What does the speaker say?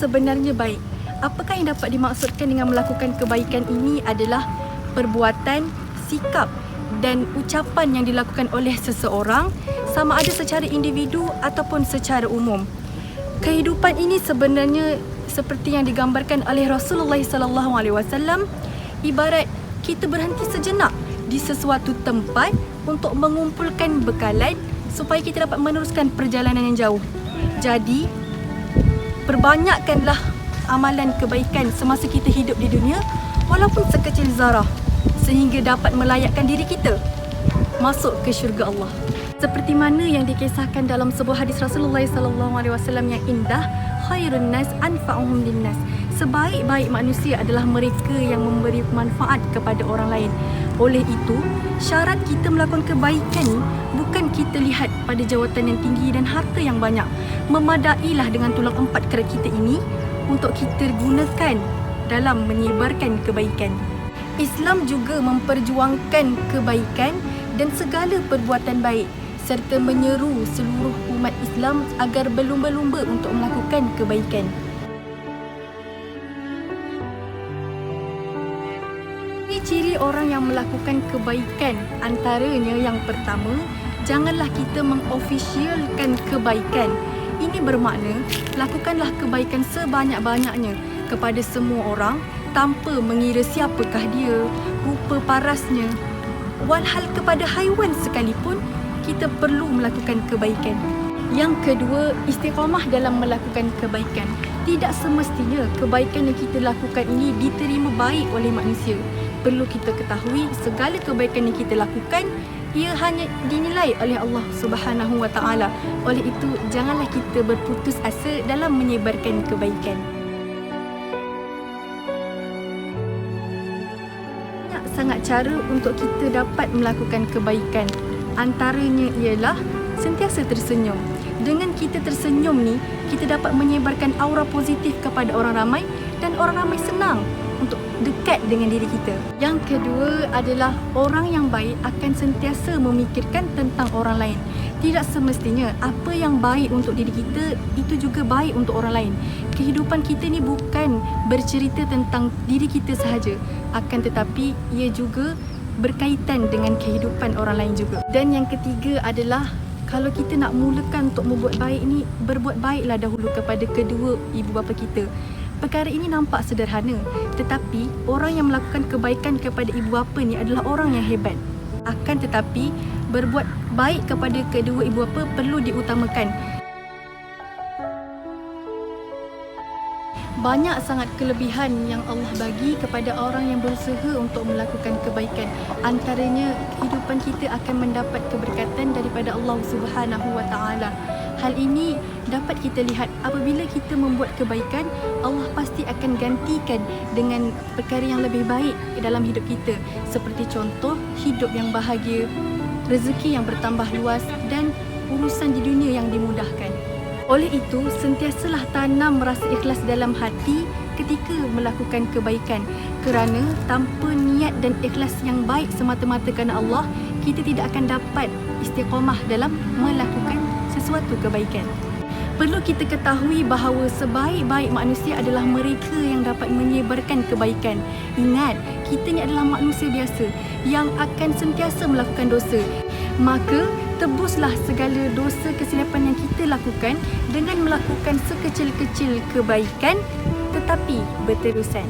sebenarnya baik? Apakah yang dapat dimaksudkan dengan melakukan kebaikan ini adalah perbuatan, sikap dan ucapan yang dilakukan oleh seseorang, sama ada secara individu ataupun secara umum. Kehidupan ini sebenarnya seperti yang digambarkan oleh Rasulullah SAW, ibarat kita berhenti sejenak di sesuatu tempat untuk mengumpulkan bekalan supaya kita dapat meneruskan perjalanan yang jauh. Jadi, perbanyakkanlah amalan kebaikan semasa kita hidup di dunia, walaupun sekecil zarah, sehingga dapat melayakkan diri kita masuk ke syurga Allah. Seperti mana yang dikisahkan dalam sebuah hadis Rasulullah SAW yang indah, khairun nas anfa'uhum linnas. Sebaik-baik manusia adalah mereka yang memberi manfaat kepada orang lain. Oleh itu, syarat kita melakukan kebaikan bukan kita lihat pada jawatan yang tinggi dan harta yang banyak. Memadailah dengan tulang empat kera kita ini untuk kita gunakan dalam menyebarkan kebaikan. Islam juga memperjuangkan kebaikan dan segala perbuatan baik, serta menyeru seluruh umat Islam agar berlumba-lumba untuk melakukan kebaikan. Ciri orang yang melakukan kebaikan, antaranya yang pertama, janganlah kita mengofisialkan kebaikan. Ini bermakna, lakukanlah kebaikan sebanyak-banyaknya kepada semua orang tanpa mengira siapakah dia, rupa parasnya. Walhal kepada haiwan sekalipun, kita perlu melakukan kebaikan. Yang kedua, istiqamah dalam melakukan kebaikan. Tidak semestinya kebaikan yang kita lakukan ini diterima baik oleh manusia. Perlu kita ketahui, segala kebaikan yang kita lakukan, ia hanya dinilai oleh Allah Subhanahu Wa Taala. Oleh itu, janganlah kita berputus asa dalam menyebarkan kebaikan. Banyak sangat cara untuk kita dapat melakukan kebaikan. Antaranya ialah sentiasa tersenyum. Dengan kita tersenyum ni, kita dapat menyebarkan aura positif kepada orang ramai dan orang ramai senang untuk dekat dengan diri kita. Yang kedua adalah orang yang baik akan sentiasa memikirkan tentang orang lain. Tidak semestinya apa yang baik untuk diri kita itu juga baik untuk orang lain. Kehidupan kita ni bukan bercerita tentang diri kita sahaja, akan tetapi ia juga berkaitan dengan kehidupan orang lain juga. Dan yang ketiga adalah, kalau kita nak mulakan untuk membuat baik ni, berbuat baiklah dahulu kepada kedua ibu bapa kita. Perkara ini nampak sederhana, tetapi orang yang melakukan kebaikan kepada ibu bapa ni adalah orang yang hebat. Akan tetapi, berbuat baik kepada kedua ibu bapa perlu diutamakan. Banyak sangat kelebihan yang Allah bagi kepada orang yang berusaha untuk melakukan kebaikan. Antaranya, kehidupan kita akan mendapat keberkatan daripada Allah Subhanahu Wa Taala. Hal ini dapat kita lihat apabila kita membuat kebaikan, Allah pasti akan gantikan dengan perkara yang lebih baik dalam hidup kita. Seperti contoh, hidup yang bahagia, rezeki yang bertambah luas dan urusan di dunia yang dimudahkan. Oleh itu, sentiasalah tanam rasa ikhlas dalam hati ketika melakukan kebaikan. Kerana tanpa niat dan ikhlas yang baik semata-mata kerana Allah, kita tidak akan dapat istiqamah dalam melakukan sesuatu kebaikan. Perlu kita ketahui bahawa sebaik-baik manusia adalah mereka yang dapat menyebarkan kebaikan. Ingat, kita ni adalah manusia biasa yang akan sentiasa melakukan dosa. Maka, tebuslah segala dosa kesilapan yang kita lakukan dengan melakukan sekecil-kecil kebaikan tetapi berterusan.